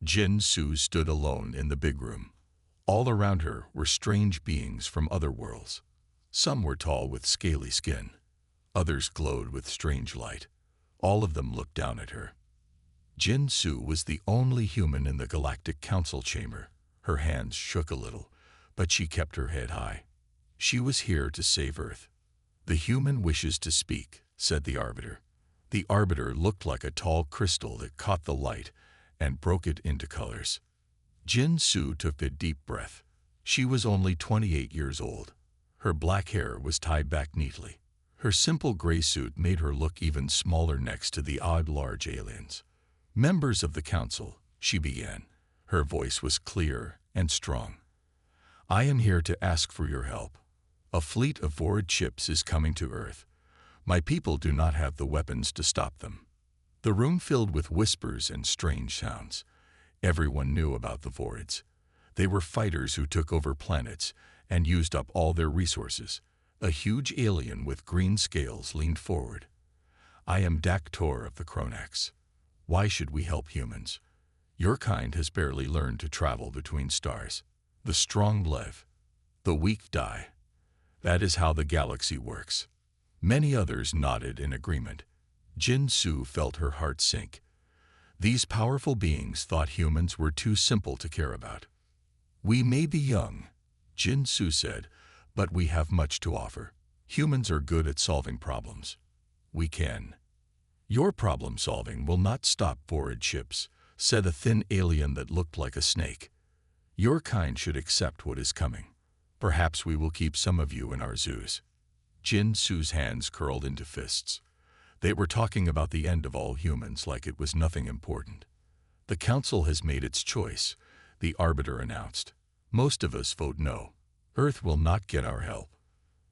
Jin Su stood alone in the big room. All around her were strange beings from other worlds. Some were tall with scaly skin. Others glowed with strange light. All of them looked down at her. Jin Su was the only human in the Galactic Council chamber. Her hands shook a little, but she kept her head high. She was here to save Earth. "The human wishes to speak," said the Arbiter. The Arbiter looked like a tall crystal that caught the light and broke it into colors. Jin Su took a deep breath. She was only 28 years old. Her black hair was tied back neatly. Her simple gray suit made her look even smaller next to the odd large aliens. "Members of the Council," she began. Her voice was clear and strong. "I am here to ask for your help. A fleet of Vorid ships is coming to Earth. My people do not have the weapons to stop them." The room filled with whispers and strange sounds. Everyone knew about the Vorids. They were fighters who took over planets and used up all their resources. A huge alien with green scales leaned forward. "I am Daktor of the Kronax. Why should we help humans? Your kind has barely learned to travel between stars. The strong live, the weak die. That is how the galaxy works." Many others nodded in agreement. Jin Su felt her heart sink. These powerful beings thought humans were too simple to care about. "We may be young," Jin Su said, "but we have much to offer. Humans are good at solving problems. We can." "Your problem solving will not stop Vorid ships," said a thin alien that looked like a snake. "Your kind should accept what is coming. Perhaps we will keep some of you in our zoos." Jin Su's hands curled into fists. They were talking about the end of all humans like it was nothing important. "The Council has made its choice," the Arbiter announced. "Most of us vote no. Earth will not get our help."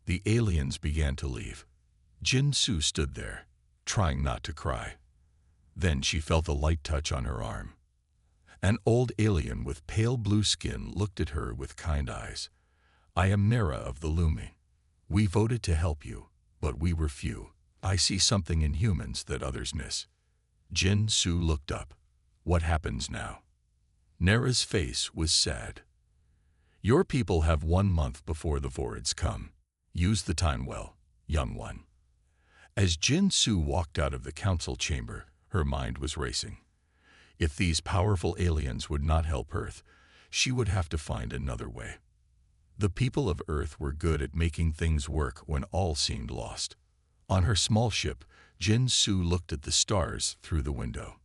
The aliens began to leave. Jin Su stood there, trying not to cry. Then she felt a light touch on her arm. An old alien with pale blue skin looked at her with kind eyes. "I am Nera of the Lumi. We voted to help you, but we were few. I see something in humans that others miss." Jin Su looked up. "What happens now?" Nera's face was sad. "Your people have 1 month before the Vorids come. Use the time well, young one." As Jin Su walked out of the council chamber, her mind was racing. If these powerful aliens would not help Earth, she would have to find another way. The people of Earth were good at making things work when all seemed lost. On her small ship, Jin Su looked at the stars through the window.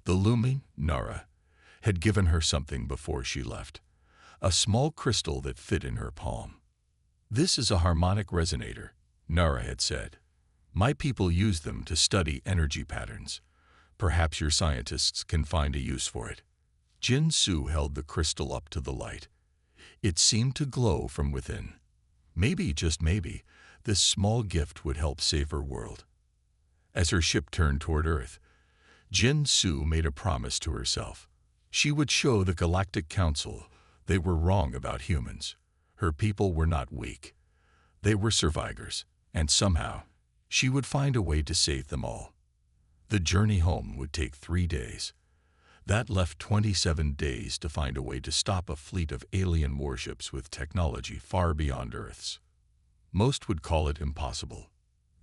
The Lumi, Nara, had given her something before she left. A small crystal that fit in her palm. "This is a harmonic resonator," Nara had said. "My people use them to study energy patterns. Perhaps your scientists can find a use for it." Jin Su held the crystal up to the light. It seemed to glow from within. Maybe, just maybe, this small gift would help save her world. As her ship turned toward Earth, Jin Su made a promise to herself. She would show the Galactic Council they were wrong about humans. Her people were not weak. They were survivors, and somehow, she would find a way to save them all. The journey home would take 3 days. That left 27 days to find a way to stop a fleet of alien warships with technology far beyond Earth's. Most would call it impossible.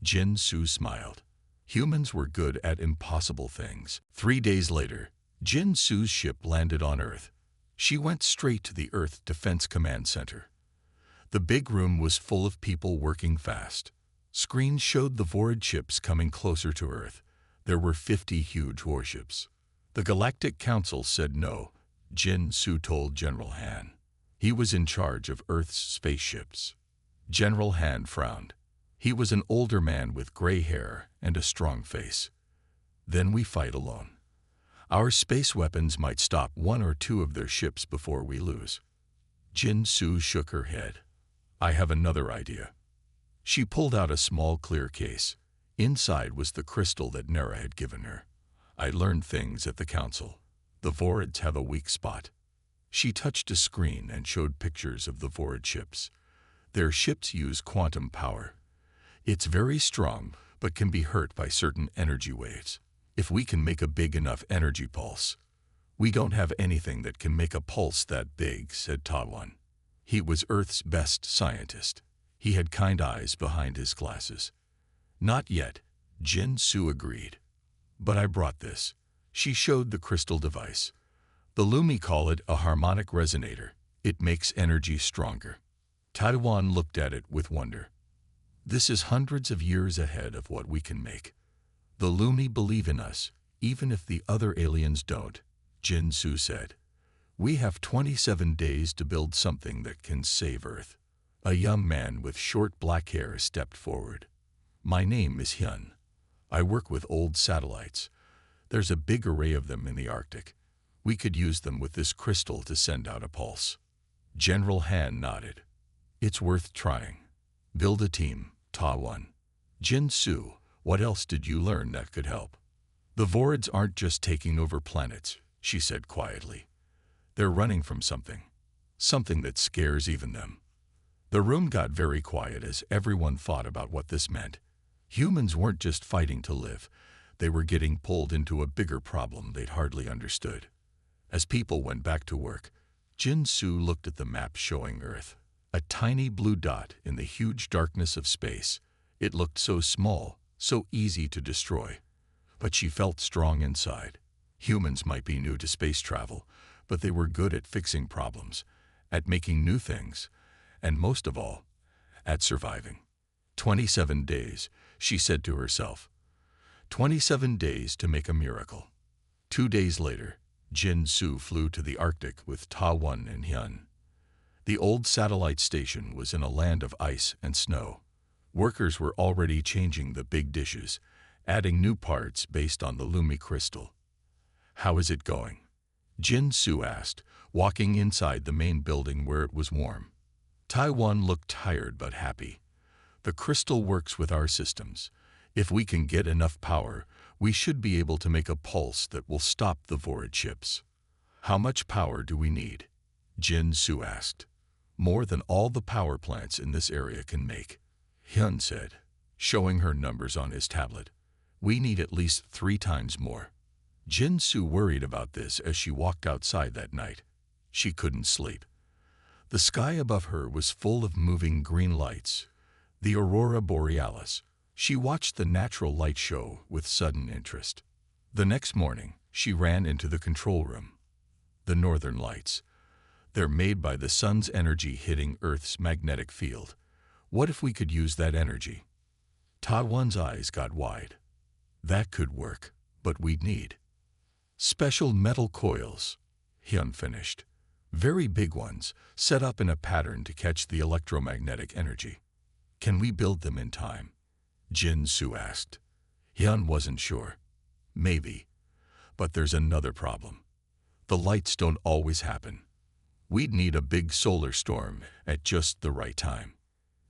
Jin Su smiled. Humans were good at impossible things. 3 days later, Jin Su's ship landed on Earth. She went straight to the Earth Defense Command Center. The big room was full of people working fast. Screens showed the Vorid ships coming closer to Earth. There were 50 huge warships. The Galactic Council said no, Jin Su told General Han. He was in charge of Earth's spaceships. General Han frowned. He was an older man with gray hair and a strong face. "Then we fight alone. Our space weapons might stop 1 or 2 of their ships before we lose." Jin Su shook her head. "I have another idea." She pulled out a small clear case. Inside was the crystal that Nera had given her. "I learned things at the council. The Vorids have a weak spot." She touched a screen and showed pictures of the Vorid ships. Their ships use quantum power. It's very strong, but can be hurt by certain energy waves. If we can make a big enough energy pulse, We don't have anything that can make a pulse that big, said Ta-Wan. He was Earth's best scientist. He had kind eyes behind his glasses. Not yet, Jin Su agreed. But I brought this. She showed the crystal device. The Lumi call it a harmonic resonator. It makes energy stronger. Ta-Wan looked at it with wonder. This is hundreds of years ahead of what we can make. The Lumi believe in us, even if the other aliens don't, Jin Su said. We have 27 days to build something that can save Earth. A young man with short black hair stepped forward. My name is Hyun. I work with old satellites. There's a big array of them in the Arctic. We could use them with this crystal to send out a pulse. General Han nodded. It's worth trying. Build a team, Ta-Wan. Jin Su, what else did you learn that could help? The Vords aren't just taking over planets, she said quietly. They're running from something. Something that scares even them. The room got very quiet as everyone thought about what this meant. Humans weren't just fighting to live. They were getting pulled into a bigger problem they'd hardly understood. As people went back to work, Jin Su looked at the map showing Earth. A tiny blue dot in the huge darkness of space. It looked so small, so easy to destroy. But she felt strong inside. Humans might be new to space travel, but they were good at fixing problems, at making new things, and most of all, at surviving. 27 days, she said to herself. 27 days to make a miracle. 2 days later, Jin Su flew to the Arctic with Ta-Wan and Hyun. The old satellite station was in a land of ice and snow. Workers were already changing the big dishes, adding new parts based on the Lumi crystal. How is it going? Jin Su asked, walking inside the main building where it was warm. Ta-Wan looked tired but happy. The crystal works with our systems. If we can get enough power, we should be able to make a pulse that will stop the Vord ships. How much power do we need? Jin Su asked. More than all the power plants in this area can make, Hyun said, showing her numbers on his tablet. We need at least 3 times more. Jin Su worried about this as she walked outside that night. She couldn't sleep. The sky above her was full of moving green lights, the aurora borealis. She watched the natural light show with sudden interest. The next morning, she ran into the control room. The northern lights. They're made by the sun's energy hitting Earth's magnetic field. What if we could use that energy? Ta-Wan's eyes got wide. That could work, but we'd need special metal coils, Hyun finished. Very big ones, set up in a pattern to catch the electromagnetic energy. Can we build them in time? Jin Su asked. Hyun wasn't sure. Maybe. But there's another problem. The lights don't always happen. We'd need a big solar storm at just the right time.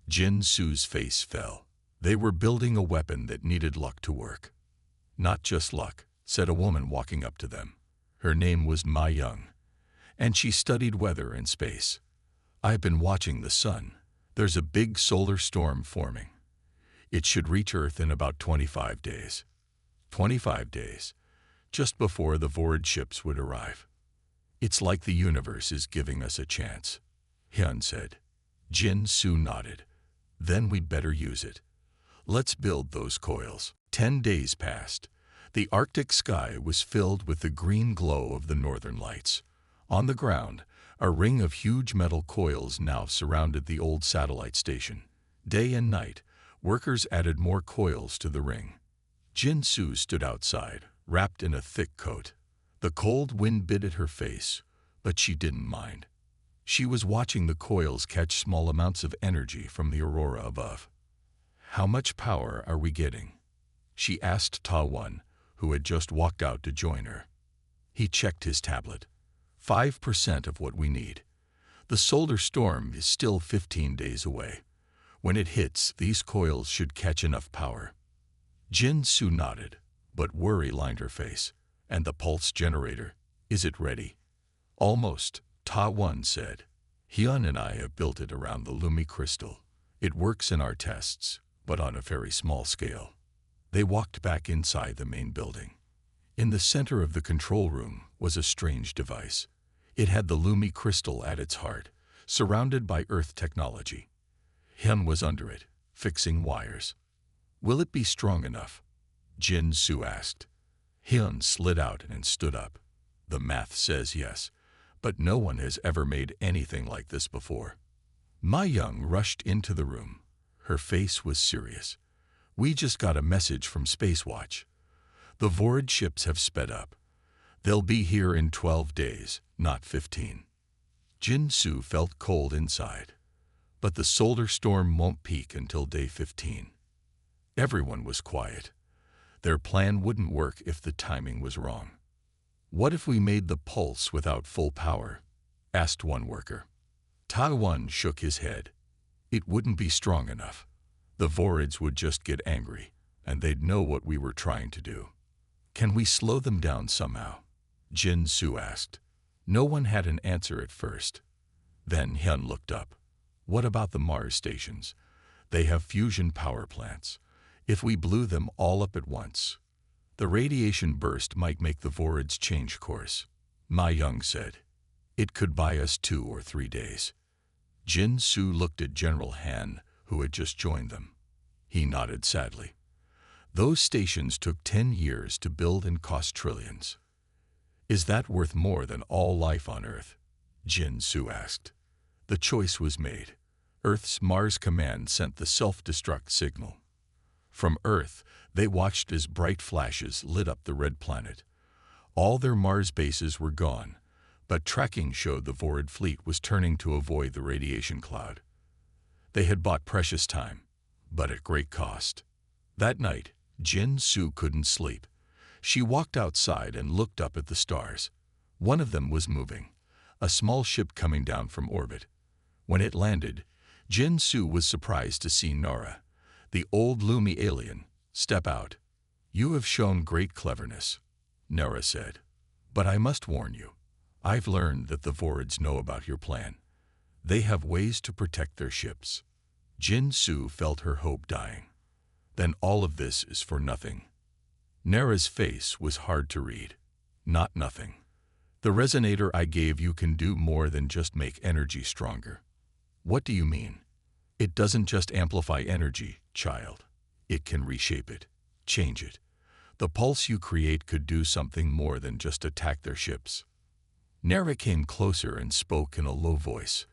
Jin Su's face fell. They were building a weapon that needed luck to work. Not just luck, said a woman walking up to them. Her name was Ma Young, and she studied weather and space. I've been watching the sun. There's a big solar storm forming. It should reach Earth in about 25 days. 25 days, just before the Vord ships would arrive. It's like the universe is giving us a chance, Hyun said. Jin Su nodded. Then we'd better use it. Let's build those coils. 10 days passed. The Arctic sky was filled with the green glow of the northern lights. On the ground, a ring of huge metal coils now surrounded the old satellite station. Day and night, workers added more coils to the ring. Jin Su stood outside, wrapped in a thick coat. The cold wind bit at her face, but she didn't mind. She was watching the coils catch small amounts of energy from the aurora above. How much power are we getting? She asked Ta-Wan, who had just walked out to join her. He checked his tablet. 5% of what we need. The solar storm is still 15 days away. When it hits, these coils should catch enough power. Jin Su nodded, but worry lined her face. And the pulse generator, is it ready? Almost, Ta-Wan said. Hyun and I have built it around the Lumi crystal. It works in our tests, but on a very small scale. They walked back inside the main building. In the center of the control room was a strange device. It had the Lumi crystal at its heart, surrounded by Earth technology. Hyun was under it, fixing wires. "Will it be strong enough?" Jin Su asked. Hyun slid out and stood up. "The math says yes, but no one has ever made anything like this before." Ma Young rushed into the room. Her face was serious. "We just got a message from Spacewatch. The Vorid ships have sped up. They'll be here in 12 days, not 15. Jin Su felt cold inside. But the solar storm won't peak until day 15. Everyone was quiet. Their plan wouldn't work if the timing was wrong. "What if we made the pulse without full power?" asked one worker. Taiwan shook his head. "It wouldn't be strong enough. The Vorids would just get angry, and they'd know what we were trying to do." "Can we slow them down somehow?" Jin Su asked. No one had an answer at first. Then Hyun looked up. "What about the Mars stations? They have fusion power plants. If we blew them all up at once, the radiation burst might make the Vorids change course," Ma Young said. "It could buy us 2 or 3 days." Jin Su looked at General Han, who had just joined them. He nodded sadly. "Those stations took 10 years to build and cost trillions." "Is that worth more than all life on Earth?" Jin Su asked. The choice was made. Earth's Mars Command sent the self-destruct signal. From Earth, they watched as bright flashes lit up the red planet. All their Mars bases were gone, but tracking showed the Vorid fleet was turning to avoid the radiation cloud. They had bought precious time, but at great cost. That night, Jin Su couldn't sleep. She walked outside and looked up at the stars. One of them was moving, a small ship coming down from orbit. When it landed, Jin Su was surprised to see Nora, the old Lumi alien, step out. "You have shown great cleverness," Nora said. "But I must warn you, I've learned that the Vorids know about your plan. They have ways to protect their ships." Jin Su felt her hope dying. "Then all of this is for nothing." Nora's face was hard to read. "Not nothing. The resonator I gave you can do more than just make energy stronger." "What do you mean?" "It doesn't just amplify energy, child. It can reshape it, change it. The pulse you create could do something more than just attack their ships." Nara came closer and spoke in a low voice.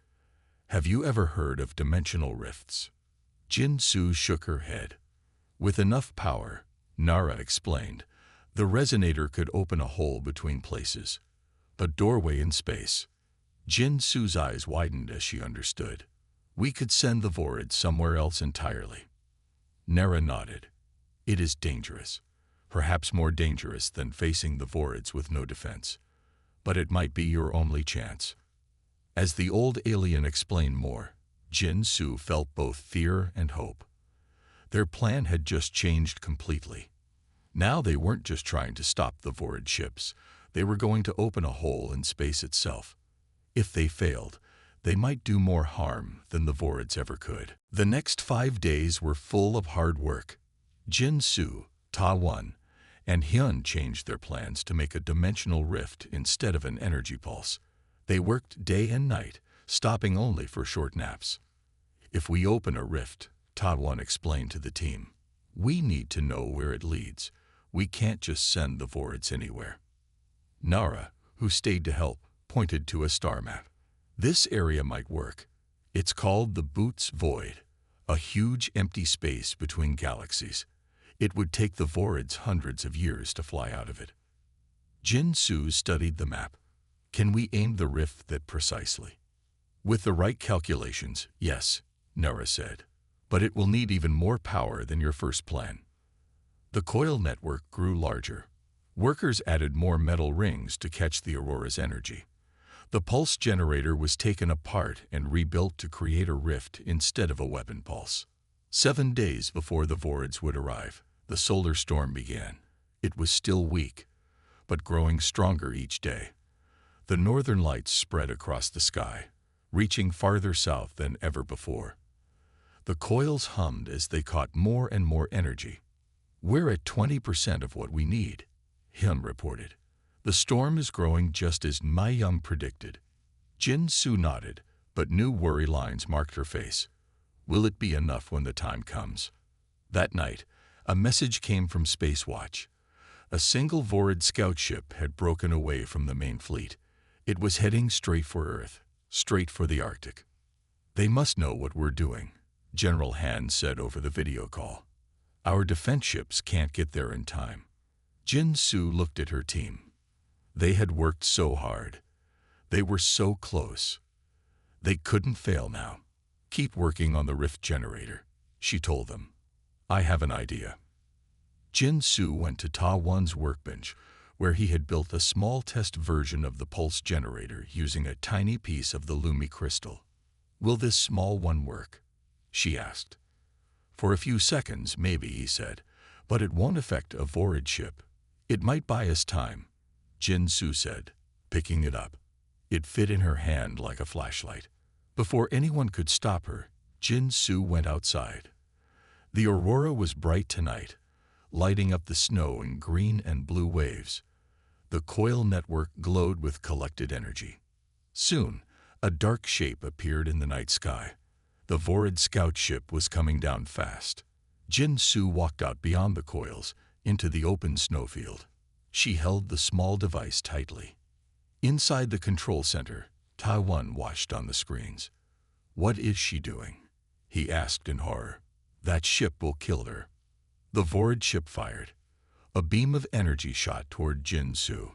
"Have you ever heard of dimensional rifts?" Jin Su shook her head. "With enough power," Nara explained, "the resonator could open a hole between places. A doorway in space." Jin Su's eyes widened as she understood. "We could send the Vorid somewhere else entirely." Nara nodded. "It is dangerous. Perhaps more dangerous than facing the Vorids with no defense. But it might be your only chance." As the old alien explained more, Jin Su felt both fear and hope. Their plan had just changed completely. Now they weren't just trying to stop the Vorid ships. They were going to open a hole in space itself. If they failed, they might do more harm than the Vorids ever could. The next 5 days were full of hard work. Jin Su, Ta-Won, and Hyun changed their plans to make a dimensional rift instead of an energy pulse. They worked day and night, stopping only for short naps. "If we open a rift," Ta-Won explained to the team, "we need to know where it leads. We can't just send the Vorids anywhere." Nara, who stayed to help, pointed to a star map. "This area might work. It's called the Boots Void, a huge empty space between galaxies. It would take the Vorids hundreds of years to fly out of it." Jin Su studied the map. "Can we aim the rift that precisely?" "With the right calculations, yes," Nara said. "But it will need even more power than your first plan." The coil network grew larger. Workers added more metal rings to catch the aurora's energy. The pulse generator was taken apart and rebuilt to create a rift instead of a weapon pulse. 7 days before the Vorids would arrive, the solar storm began. It was still weak, but growing stronger each day. The northern lights spread across the sky, reaching farther south than ever before. The coils hummed as they caught more and more energy. "We're at 20% of what we need," Hyun reported. The storm is growing just as Ma Young predicted. Jin Soo nodded, but new worry lines marked her face. Will it be enough when the time comes? That night, a message came from Space Watch. A single Vorid scout ship had broken away from the main fleet. It was heading straight for Earth, straight for the Arctic. They must know what we're doing, General Han said over the video call. Our defense ships can't get there in time. Jin Soo looked at her team. They had worked so hard. They were so close. They couldn't fail now. Keep working on the rift generator, she told them. I have an idea. Jin Soo went to Ta Won's workbench, where he had built a small test version of the pulse generator using a tiny piece of the Lumi crystal. Will this small one work? She asked. For a few seconds, maybe, he said, but it won't affect a Vorid ship. It might buy us time, Jin Soo said, picking it up. It fit in her hand like a flashlight. Before anyone could stop her, Jin Soo went outside. The aurora was bright tonight, lighting up the snow in green and blue waves. The coil network glowed with collected energy. Soon, a dark shape appeared in the night sky. The Vorid scout ship was coming down fast. Jin Soo walked out beyond the coils, into the open snowfield. She held the small device tightly. Inside the control center, Ta Won watched on the screens. What is she doing? He asked in horror. That ship will kill her. The Vorid ship fired. A beam of energy shot toward Jin Soo.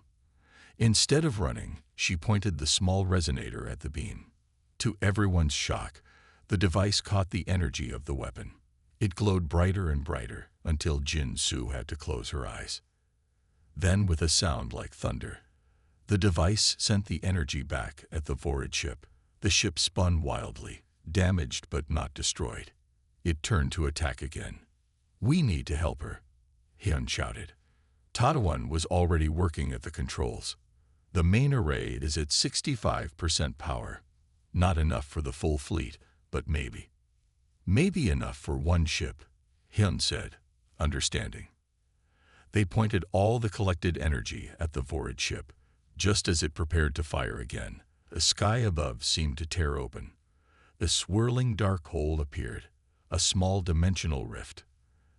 Instead of running, she pointed the small resonator at the beam. To everyone's shock, the device caught the energy of the weapon. It glowed brighter and brighter until Jin Soo had to close her eyes. Then, with a sound like thunder, the device sent the energy back at the Vorid ship. The ship spun wildly, damaged but not destroyed. It turned to attack again. We need to help her, Hyun shouted. Ta Won was already working at the controls. The main array is at 65% power. Not enough for the full fleet, but maybe. Maybe enough for one ship, Hyun said, understanding. They pointed all the collected energy at the Vorid ship. Just as it prepared to fire again, the sky above seemed to tear open. A swirling dark hole appeared, a small dimensional rift.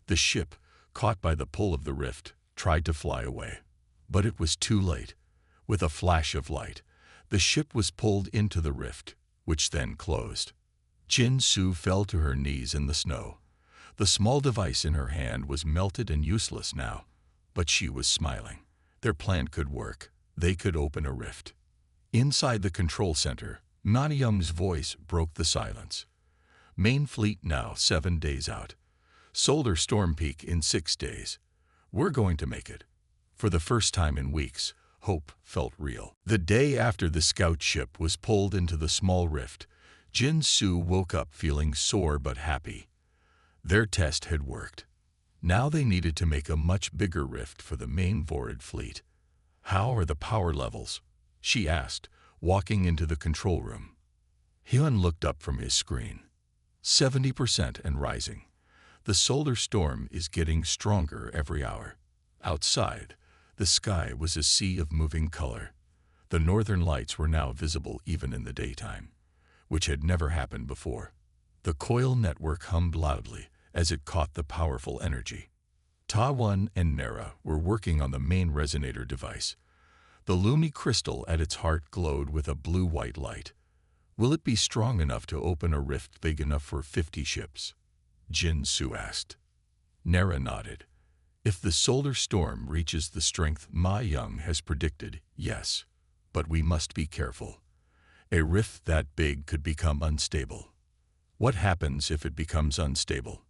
The ship, caught by the pull of the rift, tried to fly away. But it was too late. With a flash of light, the ship was pulled into the rift, which then closed. Jin Soo fell to her knees in the snow. The small device in her hand was melted and useless now, but she was smiling. Their plan could work. They could open a rift. Inside the control center, Ma Young's voice broke the silence. Main fleet now 7 days out. Solar storm peak in 6 days. We're going to make it. For the first time in weeks, hope felt real. The day after the scout ship was pulled into the small rift, Jin Soo woke up feeling sore but happy. Their test had worked. Now they needed to make a much bigger rift for the main Vorid fleet. How are the power levels? She asked, walking into the control room. Hyun looked up from his screen. 70% and rising. The solar storm is getting stronger every hour. Outside, the sky was a sea of moving color. The northern lights were now visible even in the daytime, which had never happened before. The coil network hummed loudly as it caught the powerful energy. Ta Won and Nara were working on the main resonator device. The Lumi crystal at its heart glowed with a blue-white light. Will it be strong enough to open a rift big enough for 50 ships? Jin Soo asked. Nara nodded. If the solar storm reaches the strength Ma Young has predicted, yes. But we must be careful. A rift that big could become unstable. What happens if it becomes unstable?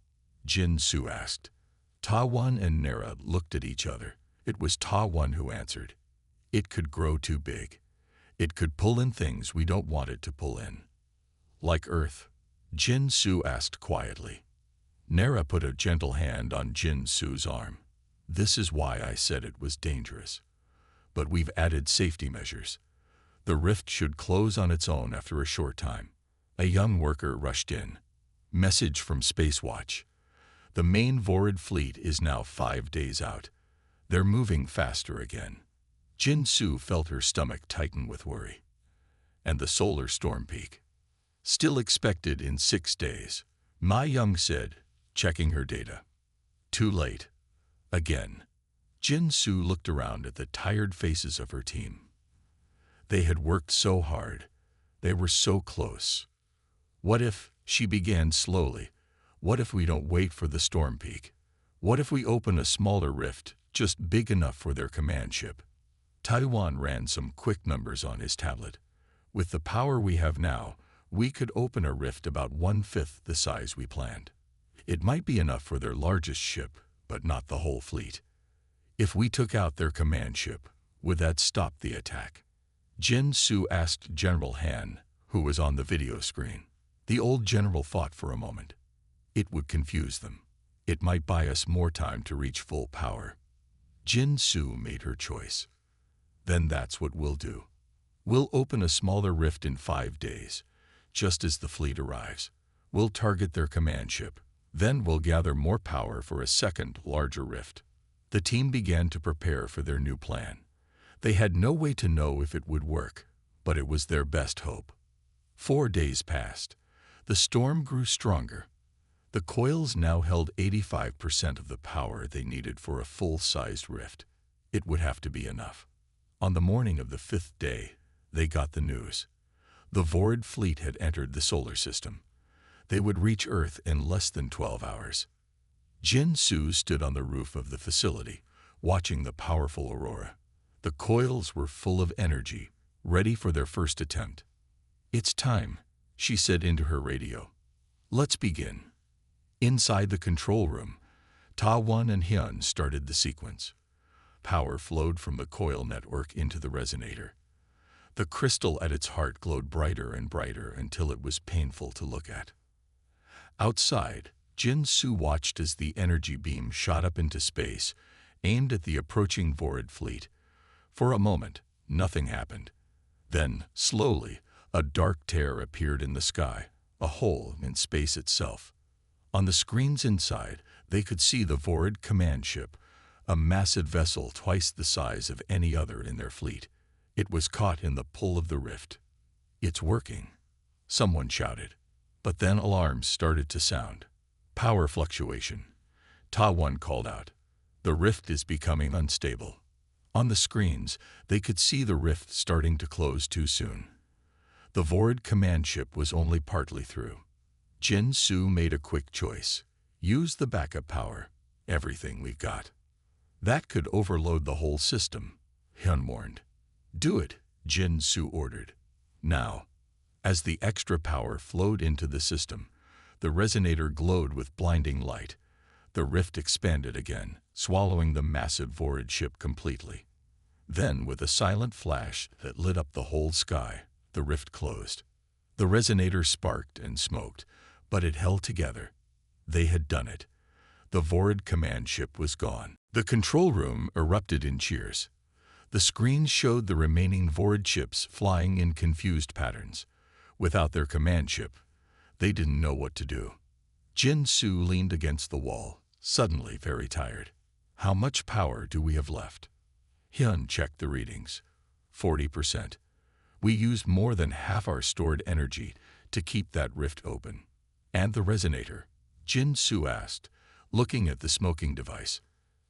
Jin Soo asked. Ta Won and Nara looked at each other. It was Ta Won who answered. It could grow too big. It could pull in things we don't want it to pull in. Like Earth? Jin Soo asked quietly. Nara put a gentle hand on Jin Soo's arm. This is why I said it was dangerous. But we've added safety measures. The rift should close on its own after a short time. A young worker rushed in. Message from Space Watch. The main Vorid fleet is now 5 days out. They're moving faster again. Jin Su felt her stomach tighten with worry. And the solar storm peak. Still expected in 6 days, Ma Young said, checking her data. Too late. Again. Jin Su looked around at the tired faces of her team. They had worked so hard. They were so close. What if, she began slowly, what if we don't wait for the storm peak? What if we open a smaller rift, just big enough for their command ship? Taiwan ran some quick numbers on his tablet. With the power we have now, we could open a rift about 1/5 the size we planned. It might be enough for their largest ship, but not the whole fleet. If we took out their command ship, would that stop the attack? Jin Su asked General Han, who was on the video screen. The old general thought for a moment. It would confuse them. It might buy us more time to reach full power. Jin Su made her choice. Then that's what we'll do. We'll open a smaller rift in 5 days. Just as the fleet arrives, we'll target their command ship. Then we'll gather more power for a second, larger rift. The team began to prepare for their new plan. They had no way to know if it would work, but it was their best hope. 4 days passed. The storm grew stronger. The coils now held 85% of the power they needed for a full-sized rift. It would have to be enough. On the morning of the 5th day, they got the news. The Vorid fleet had entered the solar system. They would reach Earth in less than 12 hours. Jin Su stood on the roof of the facility, watching the powerful aurora. The coils were full of energy, ready for their first attempt. It's time, she said into her radio. Let's begin. Inside the control room, Ta-Wan and Hyun started the sequence. Power flowed from the coil network into the resonator. The crystal at its heart glowed brighter and brighter until it was painful to look at. Outside, Jin Su watched as the energy beam shot up into space, aimed at the approaching Vorid fleet. For a moment, nothing happened. Then, slowly, a dark tear appeared in the sky, a hole in space itself. On the screens inside, they could see the Vorid command ship, a massive vessel twice the size of any other in their fleet. It was caught in the pull of the rift. It's working, someone shouted. But then alarms started to sound. Power fluctuation. Ta-Wan called out. The rift is becoming unstable. On the screens, they could see the rift starting to close too soon. The Vorid command ship was only partly through. Jin Su made a quick choice. Use the backup power. Everything we got. That could overload the whole system, Hyun warned. Do it, Jin Su ordered. Now. As the extra power flowed into the system, the resonator glowed with blinding light. The rift expanded again, swallowing the massive Vorid ship completely. Then, with a silent flash that lit up the whole sky, the rift closed. The resonator sparked and smoked, but it held together. They had done it. The Vorid command ship was gone. The control room erupted in cheers. The screens showed the remaining Vorid ships flying in confused patterns. Without their command ship, they didn't know what to do. Jin Su leaned against the wall, suddenly very tired. How much power do we have left? Hyun checked the readings. 40%. We used more than half our stored energy to keep that rift open. And the resonator? Jin Su asked, looking at the smoking device.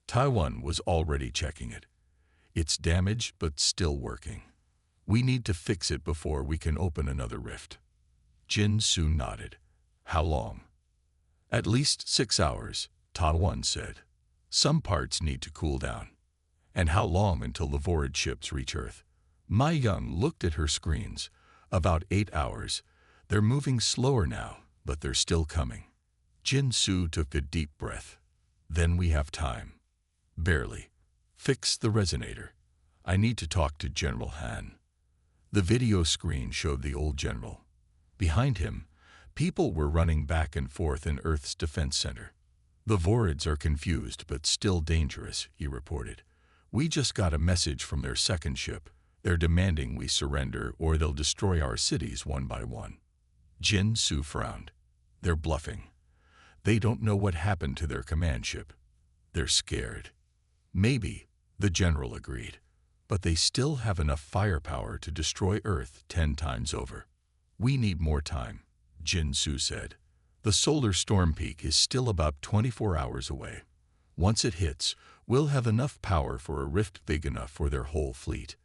Ta-Wan was already checking it. It's damaged but still working. We need to fix it before we can open another rift. Jin Su nodded. How long? At least 6 hours, Ta-Wan said. Some parts need to cool down. And how long until the Vorid ships reach Earth? Ma Young looked at her screens. About 8 hours. They're moving slower now, but they're still coming. Jin Su took a deep breath. Then we have time. Barely. Fix the resonator. I need to talk to General Han. The video screen showed the old general. Behind him, people were running back and forth in Earth's defense center. The Vorids are confused but still dangerous, he reported. We just got a message from their second ship. They're demanding we surrender or they'll destroy our cities one by one. Jin Su frowned. They're bluffing. They don't know what happened to their command ship. They're scared. Maybe, The general agreed. But they still have enough firepower to destroy Earth 10 times over. We need more time, Jin Su said. The solar storm peak is still about 24 hours away. Once it hits, we'll have enough power for a rift big enough for their whole fleet.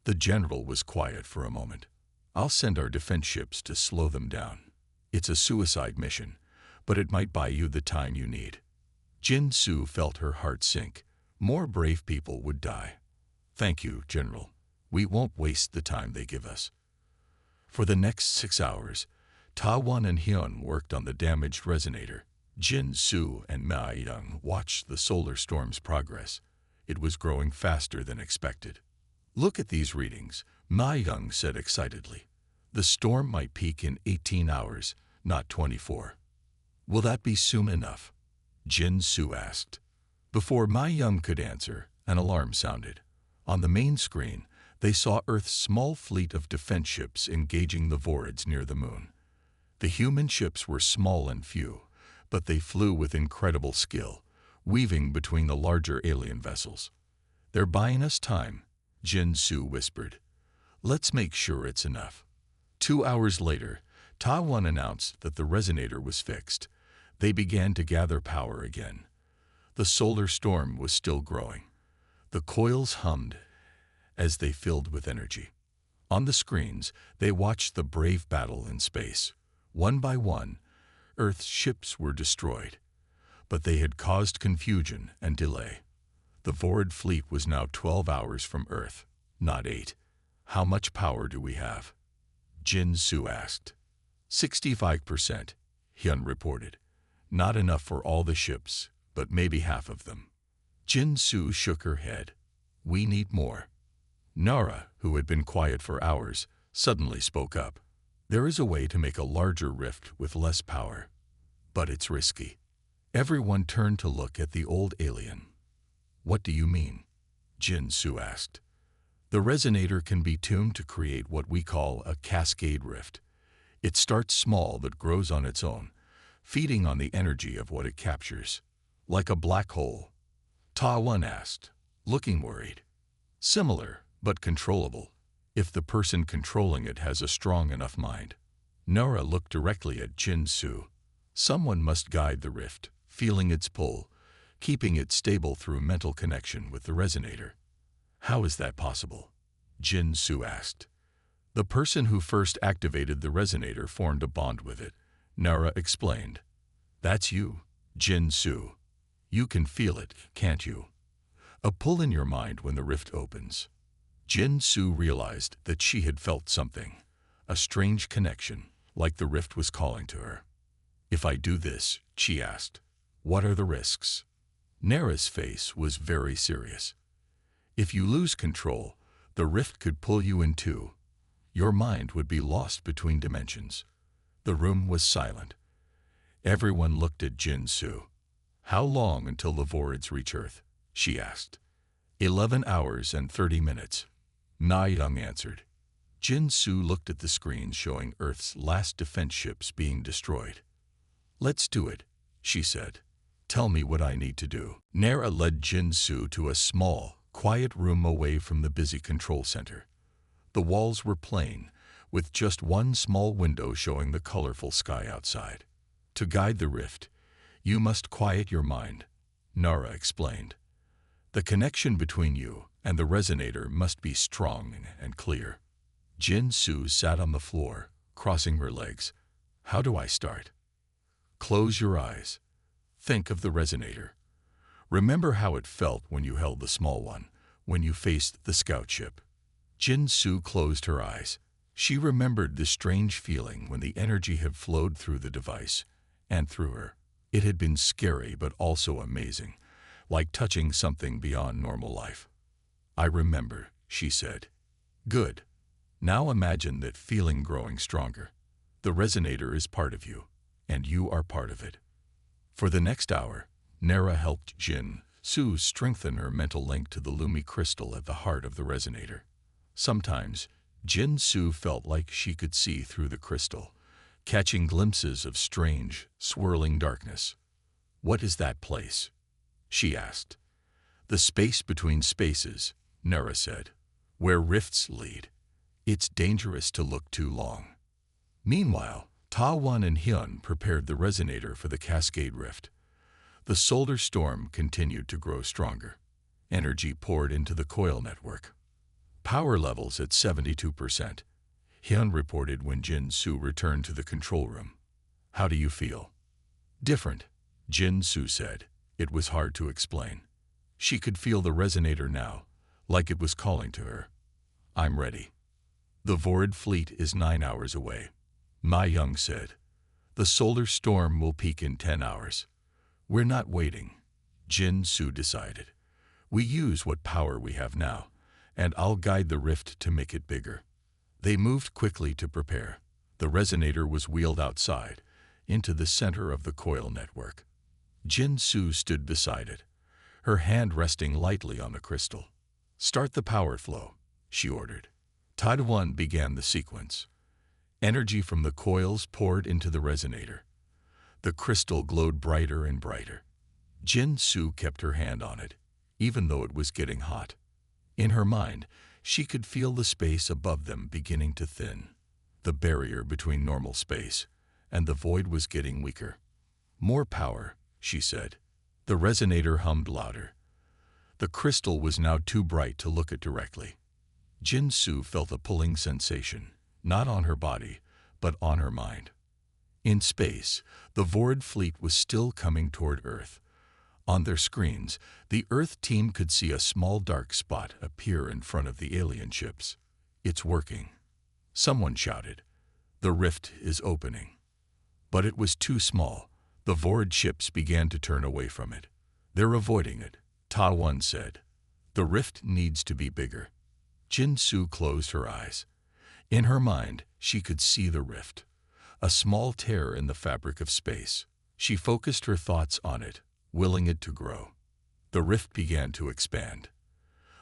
The general was quiet for a moment. I'll send our defense ships to slow them down. It's a suicide mission, but it might buy you the time you need. Jin Su felt her heart sink. More brave people would die. Thank you, General. We won't waste the time they give us. For the next 6 hours, Ta Wan and Hyun worked on the damaged resonator. Jin Su and Ma Young watched the solar storm's progress. It was growing faster than expected. Look at these readings, Ma Young said excitedly. The storm might peak in 18 hours, not 24. Will that be soon enough? Jin Su asked. Before Ma Young could answer, an alarm sounded. On the main screen, they saw Earth's small fleet of defense ships engaging the Vorids near the moon. The human ships were small and few, but they flew with incredible skill, weaving between the larger alien vessels. They're buying us time, Jin Su whispered. Let's make sure it's enough. 2 hours later, Ta Wan announced that the resonator was fixed. They began to gather power again. The solar storm was still growing. The coils hummed as they filled with energy. On the screens, they watched the brave battle in space. One by one, Earth's ships were destroyed. But they had caused confusion and delay. The Vorid fleet was now 12 hours from Earth, not 8. How much power do we have? Jin Su asked. 65%, Hyun reported. Not enough for all the ships, but maybe half of them. Jin Su shook her head. We need more. Nara, who had been quiet for hours, suddenly spoke up. There is a way to make a larger rift with less power. But it's risky. Everyone turned to look at the old alien. What do you mean? Jin Su asked. The resonator can be tuned to create what we call a cascade rift. It starts small but grows on its own, feeding on the energy of what it captures. Like a black hole. Ta Wan asked, looking worried. Similar, but controllable, if the person controlling it has a strong enough mind. Nora looked directly at Jin Su. Someone must guide the rift, feeling its pull, keeping it stable through mental connection with the resonator. How is that possible? Jin Su asked. The person who first activated the resonator formed a bond with it, Nara explained. That's you, Jin Su. You can feel it, can't you? A pull in your mind when the rift opens. Jin Su realized that she had felt something, a strange connection, like the rift was calling to her. If I do this, she asked, what are the risks? Nara's face was very serious. If you lose control, the rift could pull you in two. Your mind would be lost between dimensions. The room was silent. Everyone looked at Jin Su. How long until the Vorids reach Earth? She asked. 11 hours and 30 minutes. Na Young answered. Jin Su looked at the screen showing Earth's last defense ships being destroyed. Let's do it, she said. Tell me what I need to do. Nara led Jin Su to a small, quiet room away from the busy control center. The walls were plain, with just one small window showing the colorful sky outside. To guide the rift, you must quiet your mind, Nara explained. The connection between you and the resonator must be strong and clear. Jin Su sat on the floor, crossing her legs. How do I start? Close your eyes. Think of the resonator. Remember how it felt when you held the small one, when you faced the scout ship. Jin Su closed her eyes. She remembered the strange feeling when the energy had flowed through the device and through her. It had been scary but also amazing, like touching something beyond normal life. I remember, she said. Good. Now imagine that feeling growing stronger. The resonator is part of you, and you are part of it. For the next hour, Nara helped Jin Su strengthen her mental link to the Lumi crystal at the heart of the resonator. Sometimes, Jin Su felt like she could see through the crystal, catching glimpses of strange, swirling darkness. What is that place? She asked. The space between spaces, Nara said. Where rifts lead. It's dangerous to look too long. Meanwhile, Ta-Wan and Hyun prepared the resonator for the Cascade Rift. The solar storm continued to grow stronger. Energy poured into the coil network. Power levels at 72%. Hyun reported when Jin-Soo returned to the control room. How do you feel? Different, Jin-Soo said. It was hard to explain. She could feel the resonator now, like it was calling to her. I'm ready. The Vorid fleet is 9 hours away, Ma Young said. The solar storm will peak in 10 hours. We're not waiting, Jin-Soo decided. We use what power we have now, and I'll guide the rift to make it bigger. They moved quickly to prepare. The resonator was wheeled outside, into the center of the coil network. Jin-Soo stood beside it, her hand resting lightly on the crystal. Start the power flow, she ordered. Ta-Wan began the sequence. Energy from the coils poured into the resonator. The crystal glowed brighter and brighter. Jin-Soo kept her hand on it, even though it was getting hot. In her mind, she could feel the space above them beginning to thin. The barrier between normal space and the void was getting weaker. More power, she said. The resonator hummed louder. The crystal was now too bright to look at directly. Jin-Soo felt a pulling sensation, not on her body, but on her mind. In space, the Vorid fleet was still coming toward Earth. On their screens, the Earth team could see a small dark spot appear in front of the alien ships. It's working. Someone shouted. The rift is opening. But it was too small. The Vorid ships began to turn away from it. They're avoiding it, Ta-Wan said. The rift needs to be bigger. Jin-Soo closed her eyes. In her mind, she could see the rift. A small tear in the fabric of space. She focused her thoughts on it, willing it to grow. The rift began to expand.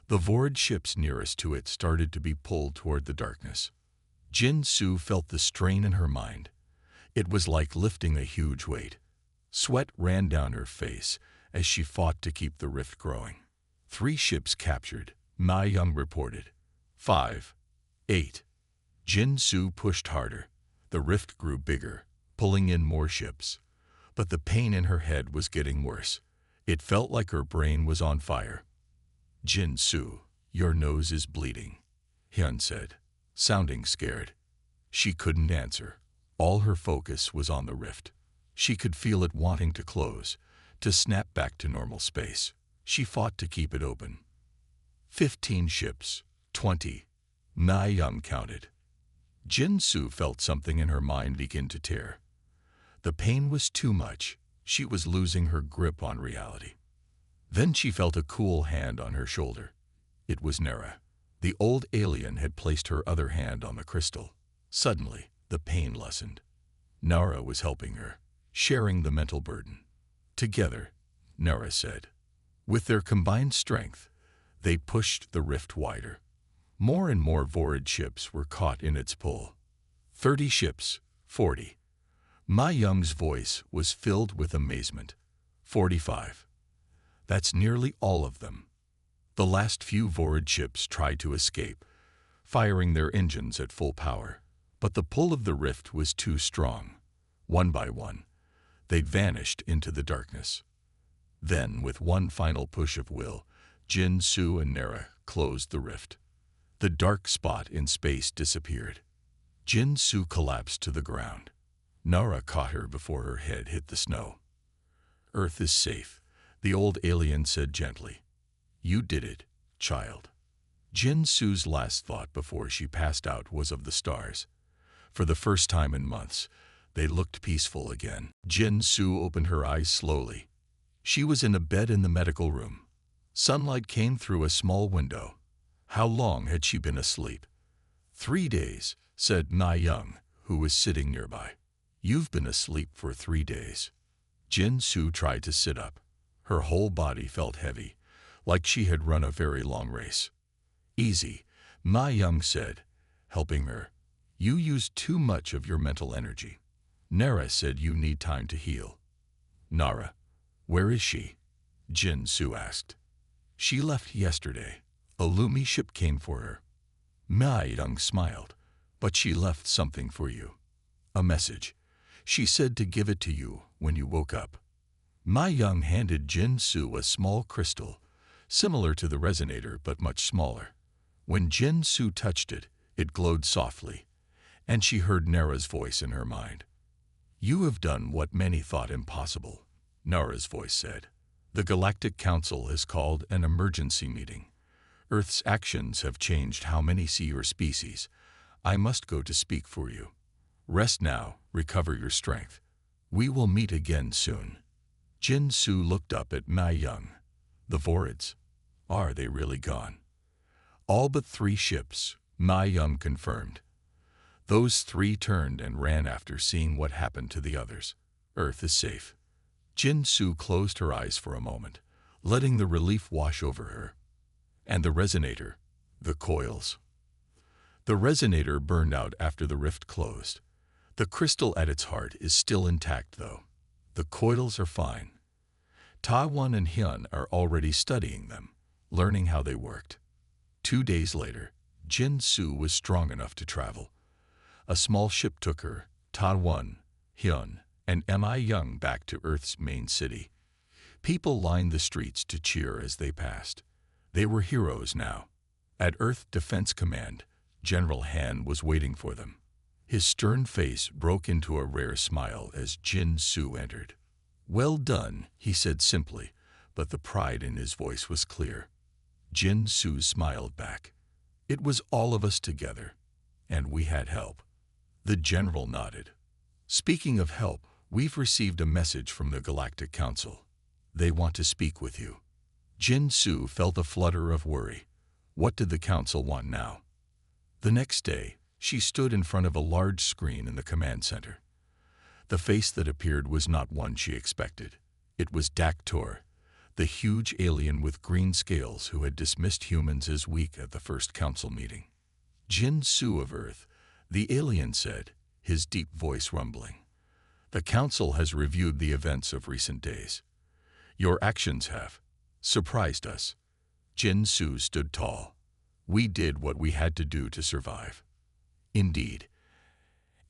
The Vorid ships nearest to it started to be pulled toward the darkness. Jin-Soo felt the strain in her mind. It was like lifting a huge weight. Sweat ran down her face as she fought to keep the rift growing. 3 ships captured, Ma Young reported. 5. 8. Jin-Soo pushed harder. The rift grew bigger, pulling in more ships. But the pain in her head was getting worse. It felt like her brain was on fire. Jin-Soo, your nose is bleeding, Hyun said, sounding scared. She couldn't answer. All her focus was on the rift. She could feel it wanting to close, to snap back to normal space. She fought to keep it open. 15 ships, 20. Ma Young counted. Jin-Soo felt something in her mind begin to tear. The pain was too much. She was losing her grip on reality. Then she felt a cool hand on her shoulder. It was Nara. The old alien had placed her other hand on the crystal. Suddenly, the pain lessened. Nara was helping her, sharing the mental burden. Together, Nara said. With their combined strength, they pushed the rift wider. More and more Vorid ships were caught in its pull. 30 ships, 40. Ma Young's voice was filled with amazement. 45. That's nearly all of them. The last few Vorid ships tried to escape, firing their engines at full power. But the pull of the rift was too strong. One by one, they vanished into the darkness. Then, with one final push of will, Jin-Soo and Nara closed the rift. The dark spot in space disappeared. Jin-Soo collapsed to the ground. Nara caught her before her head hit the snow. Earth is safe, the old alien said gently. You did it, child. Jin-Soo's last thought before she passed out was of the stars. For the first time in months, they looked peaceful again. Jin-Soo opened her eyes slowly. She was in a bed in the medical room. Sunlight came through a small window. How long had she been asleep? 3 days, said Ma Young, who was sitting nearby. You've been asleep for 3 days. Jin-Soo tried to sit up. Her whole body felt heavy, like she had run a very long race. Easy, Ma Young said, helping her. You used too much of your mental energy. Nara said you need time to heal. Nara, where is she? Jin-Soo asked. She left yesterday. A Lumi ship came for her. Ma Young smiled, but she left something for you. A message. She said to give it to you when you woke up. Ma Young handed Jin Su a small crystal, similar to the resonator but much smaller. When Jin Su touched it, it glowed softly, and she heard Nara's voice in her mind. You have done what many thought impossible, Nara's voice said. The Galactic Council has called an emergency meeting. Earth's actions have changed how many see your species. I must go to speak for you. Rest now, recover your strength. We will meet again soon. Jin Su looked up at Ma Young. The Vorids. Are they really gone? All but 3 ships, Ma Young confirmed. Those 3 turned and ran after seeing what happened to the others. Earth is safe. Jin Su closed her eyes for a moment, letting the relief wash over her. And the resonator, the coils. The resonator burned out after the rift closed. The crystal at its heart is still intact, though. The coils are fine. Ta-Wan and Hyun are already studying them, learning how they worked. 2 days later, Jin Su was strong enough to travel. A small ship took her, Ta-Wan, Hyun, and Ma Young back to Earth's main city. People lined the streets to cheer as they passed. They were heroes now. At Earth Defense Command, General Han was waiting for them. His stern face broke into a rare smile as Jin Su entered. Well done, he said simply, but the pride in his voice was clear. Jin Su smiled back. It was all of us together, and we had help. The general nodded. Speaking of help, we've received a message from the Galactic Council. They want to speak with you. Jin Su felt a flutter of worry. What did the council want now? The next day, she stood in front of a large screen in the command center. The face that appeared was not one she expected. It was Daktor, the huge alien with green scales who had dismissed humans as weak at the first council meeting. Jin Su of Earth, the alien said, his deep voice rumbling. The council has reviewed the events of recent days. Your actions have surprised us. Jin Su stood tall. We did what we had to do to survive. Indeed.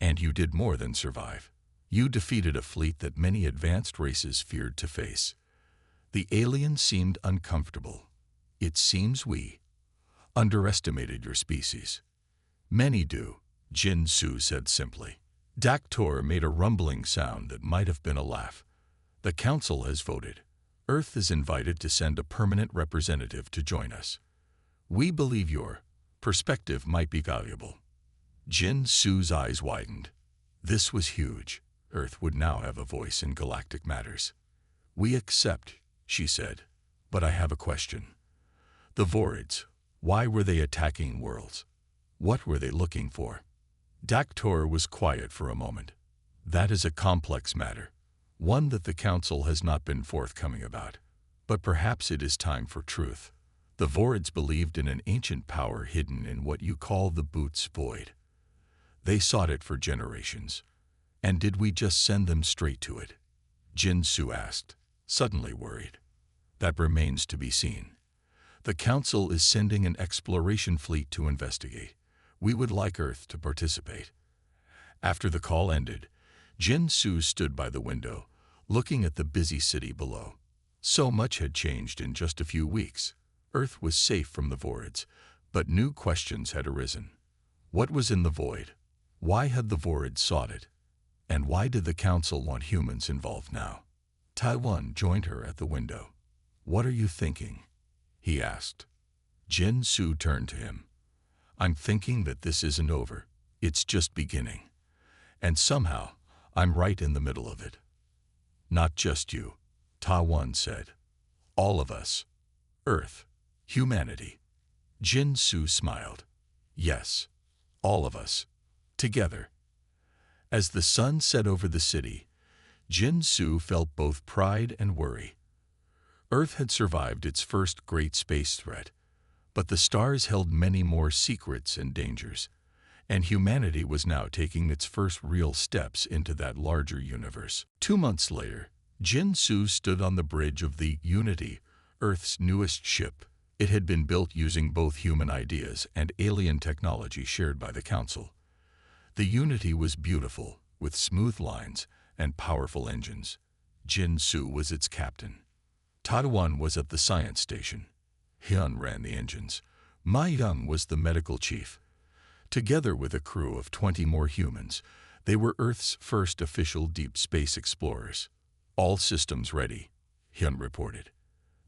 And you did more than survive. You defeated a fleet that many advanced races feared to face. The alien seemed uncomfortable. It seems we underestimated your species. Many do, Jin Su said simply. Daktor made a rumbling sound that might have been a laugh. The council has voted. Earth is invited to send a permanent representative to join us. We believe your perspective might be valuable. Jin Su's eyes widened. This was huge. Earth would now have a voice in galactic matters. We accept, she said, but I have a question. The Vorids, why were they attacking worlds? What were they looking for? Daktor was quiet for a moment. That is a complex matter, one that the council has not been forthcoming about. But perhaps it is time for truth. The Vorids believed in an ancient power hidden in what you call the Boots Void. They sought it for generations. And did we just send them straight to it? Jin Su asked, suddenly worried. That remains to be seen. The council is sending an exploration fleet to investigate. We would like Earth to participate. After the call ended, Jin Su stood by the window, looking at the busy city below. So much had changed in just a few weeks. Earth was safe from the Vorids, but new questions had arisen. What was in the void? Why had the Vorids sought it? And why did the council want humans involved now? Ta-Wan joined her at the window. What are you thinking? He asked. Jin Su turned to him. I'm thinking that this isn't over. It's just beginning. And somehow, I'm right in the middle of it. Not just you, Ta-Wan said. All of us. Earth. Humanity. Jin Su smiled. Yes. All of us. Together. As the sun set over the city, Jin Su felt both pride and worry. Earth had survived its first great space threat, but the stars held many more secrets and dangers, and humanity was now taking its first real steps into that larger universe. 2 months later, Jin Su stood on the bridge of the Unity, Earth's newest ship. It had been built using both human ideas and alien technology shared by the Council. The Unity was beautiful, with smooth lines and powerful engines. Jin Su was its captain. Taiwan was at the science station. Hyun ran the engines. Ma Young was the medical chief. Together with a crew of 20 more humans, they were Earth's first official deep space explorers. All systems ready, Hyun reported.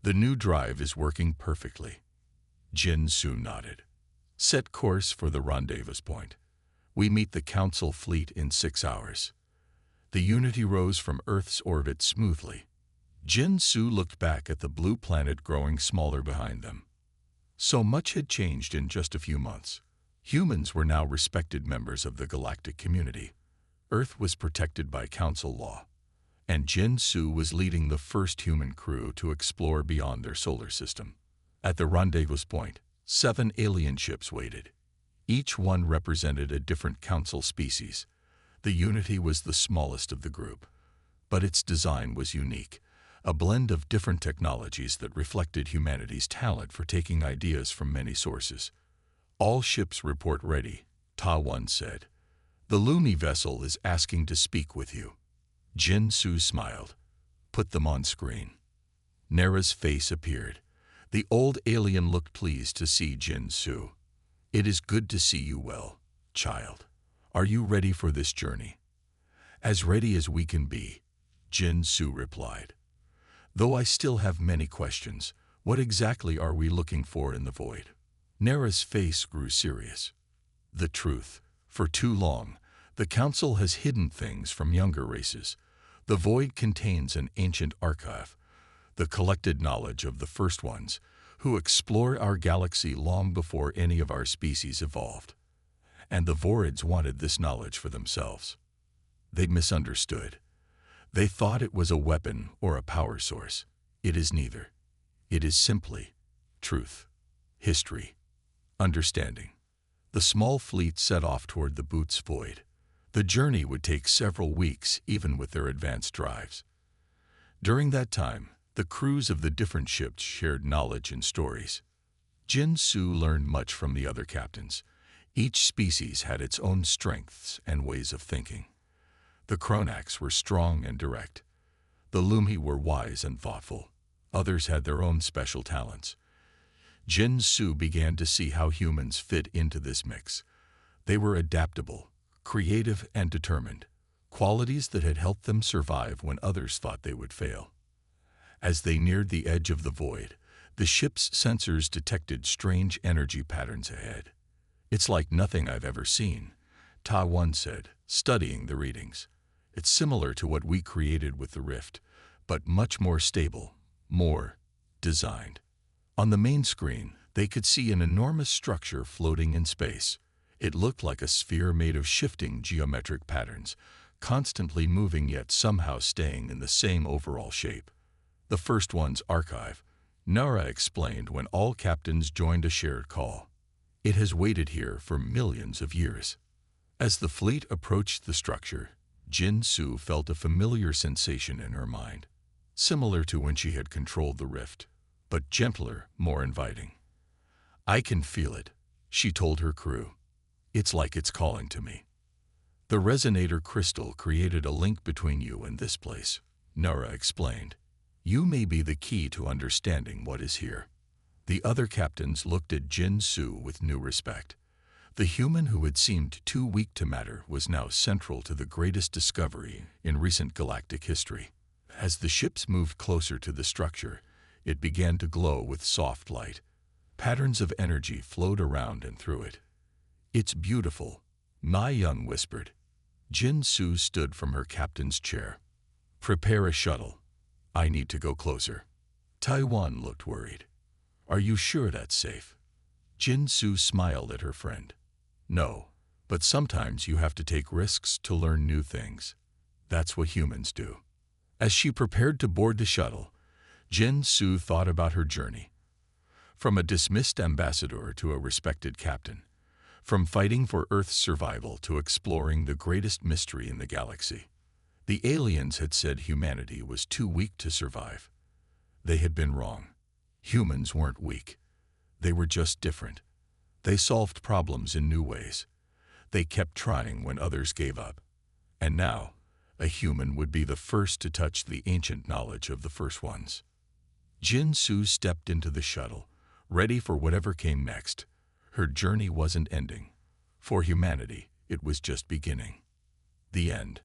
The new drive is working perfectly. Jin Su nodded. Set course for the rendezvous point. We meet the Council fleet in 6 hours. The Unity rose from Earth's orbit smoothly. Jin Su looked back at the blue planet growing smaller behind them. So much had changed in just a few months. Humans were now respected members of the galactic community. Earth was protected by Council law, and Jin Su was leading the first human crew to explore beyond their solar system. At the rendezvous point, 7 alien ships waited. Each one represented a different Council species. The Unity was the smallest of the group, but its design was unique, a blend of different technologies that reflected humanity's talent for taking ideas from many sources. All ships report ready, Ta-1 said. The Lumi vessel is asking to speak with you. Jin Su smiled. Put them on screen. Nara's face appeared. The old alien looked pleased to see Jin Su. It is good to see you well, child. Are you ready for this journey? As ready as we can be, Jin Su replied. Though I still have many questions, what exactly are we looking for in the void? Nara's face grew serious. The truth. For too long, the Council has hidden things from younger races. The void contains an ancient archive, the collected knowledge of the first ones, who explored our galaxy long before any of our species evolved. And the Vorids wanted this knowledge for themselves. They misunderstood. They thought it was a weapon or a power source. It is neither. It is simply truth, history, understanding. The small fleet set off toward the Boots Void. The journey would take several weeks, even with their advanced drives. During that time, the crews of the different ships shared knowledge and stories. Jin Su learned much from the other captains. Each species had its own strengths and ways of thinking. The Kronax were strong and direct. The Lumi were wise and thoughtful. Others had their own special talents. Jin Su began to see how humans fit into this mix. They were adaptable, creative, and determined, qualities that had helped them survive when others thought they would fail. As they neared the edge of the void, the ship's sensors detected strange energy patterns ahead. It's like nothing I've ever seen, Ta-1 said, studying the readings. It's similar to what we created with the Rift, but much more stable, more designed. On the main screen, they could see an enormous structure floating in space. It looked like a sphere made of shifting geometric patterns, constantly moving yet somehow staying in the same overall shape. The first one's archive, Nara explained when all captains joined a shared call. It has waited here for millions of years. As the fleet approached the structure, Jin Su felt a familiar sensation in her mind, similar to when she had controlled the Rift, but gentler, more inviting. I can feel it, she told her crew. It's like it's calling to me. The resonator crystal created a link between you and this place, Nara explained. You may be the key to understanding what is here. The other captains looked at Jin Su with new respect. The human who had seemed too weak to matter was now central to the greatest discovery in recent galactic history. As the ships moved closer to the structure, it began to glow with soft light. Patterns of energy flowed around and through it. It's beautiful, Ma Young whispered. Jin Su stood from her captain's chair. Prepare a shuttle. I need to go closer. Taiwan looked worried. Are you sure that's safe? Jin Su smiled at her friend. No, but sometimes you have to take risks to learn new things. That's what humans do. As she prepared to board the shuttle, Jin Su thought about her journey. From a dismissed ambassador to a respected captain. From fighting for Earth's survival to exploring the greatest mystery in the galaxy. The aliens had said humanity was too weak to survive. They had been wrong. Humans weren't weak. They were just different. They solved problems in new ways. They kept trying when others gave up. And now, a human would be the first to touch the ancient knowledge of the first ones. Jin Su stepped into the shuttle, ready for whatever came next. Her journey wasn't ending. For humanity, it was just beginning. The end.